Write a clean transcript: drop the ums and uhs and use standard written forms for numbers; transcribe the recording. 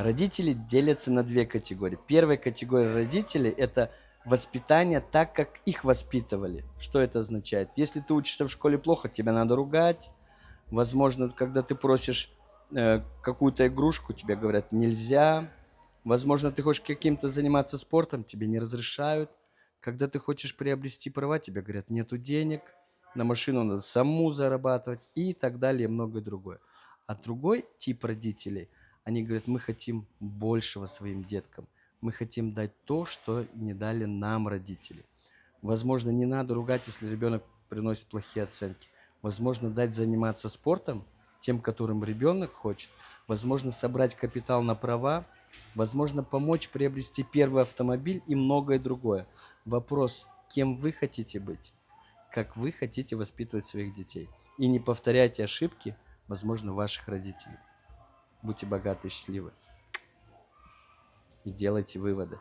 Родители делятся на две категории. Первая категория родителей – это воспитание так, как их воспитывали. Что это означает? Если ты учишься в школе плохо, тебя надо ругать. Возможно, когда ты просишь какую-то игрушку, тебе говорят нельзя. Возможно, ты хочешь каким-то заниматься спортом, тебе не разрешают. Когда ты хочешь приобрести права, тебе говорят нету денег, на машину надо саму зарабатывать и так далее, и многое другое. А другой тип родителей, они говорят, мы хотим большего своим деткам. Мы хотим дать то, что не дали нам родители. Возможно, не надо ругать, если ребенок приносит плохие оценки. Возможно, дать заниматься спортом тем, которым ребенок хочет. Возможно, собрать капитал на права. Возможно, помочь приобрести первый автомобиль и многое другое. Вопрос, кем вы хотите быть, как вы хотите воспитывать своих детей. И не повторяйте ошибки, возможно, ваших родителей. Будьте богаты и счастливы. И делайте выводы.